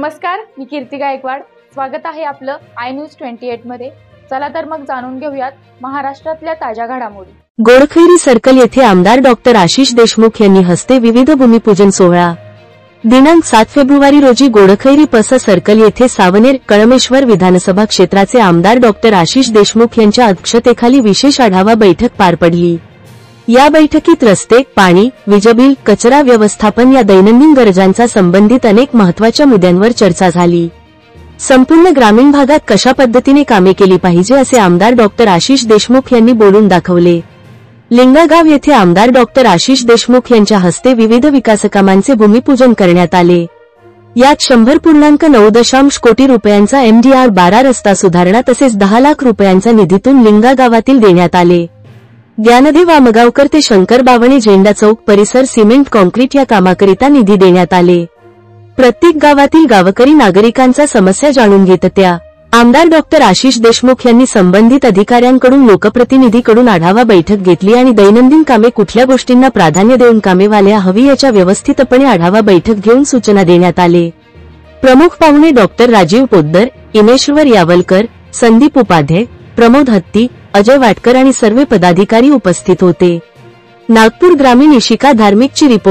नमस्कार, मी कीर्ती गायकवाड। स्वागत आहे आपलं आय न्यूज 28 मध्ये। चला तर मग जाणून घेऊयात महाराष्ट्रातल्या ताज्या घडामोडी। गोडखैरी सर्कल येथे आमदार डॉक्टर आशिष देशमुख यांनी हस्ते विविध भूमिपूजन सोहळा। दिनांक 7 फेब्रुवारी रोजी गोडखैरी पस सर्कल येथे सावनेर कळमेश्वर विधानसभा क्षेत्राचे आमदार डॉक्टर आशिष देशमुख यांच्या अध्यक्षतेखाली विशेष आढावा बैठक पार पडली। या बैठकीत रस्ते, पाणी, वीजबिल, कचरा व्यवस्थापन या दैनंदिन गरजांचा संबंधित अनेक महत्त्वाच्या मुद्द्यांवर चर्चा झाली। संपूर्ण ग्रामीण भागात कशा पद्धतीने कामे केली पाहिजे असे आमदार डॉक्टर आशिष देशमुख यांनी बोलून दाखवले। लिंगागाव येथे आमदार डॉक्टर आशिष देशमुख यांच्या हस्ते विविध विकासकामांचे भूमिपूजन करण्यात आले। यात 100.9 कोटी रुपयांचा MDR 12 रस्ता सुधारणा तसेच 10 लाख रुपयांचा निधीतून लिंगागावातील देण्यात आले। ज्ञानदेव आमगावकर ते शंकर बावणे झेंडा चौक परिसर सिमेंट कॉन्क्रीट या कामाकरिता निधी देण्यात आले। प्रत्येक गावातील गावकरी नागरिकांचा समस्या जाणून घेत त्या आमदार डॉक्टर आशिष देशमुख यांनी संबंधित अधिकाऱ्यांकडून लोकप्रतिनिधीकडून आढावा बैठक घेतली आणि दैनंदिन कामे कुठल्या गोष्टींना प्राधान्य देऊन कामे व्हायला हवी याच्या व्यवस्थितपणे आढावा बैठक घेऊन सूचना देण्यात आले। प्रमुख पाहुणे डॉक्टर राजीव पोद्दार, इमेश्वर यावलकर, संदीप उपाध्ये, प्रमोद हत्ती, अजय वाटकर आणि सर्व पदाधिकारी उपस्थित होते। नागपूर ग्रामीण इशिका धार्मिकची रिपोर्ट।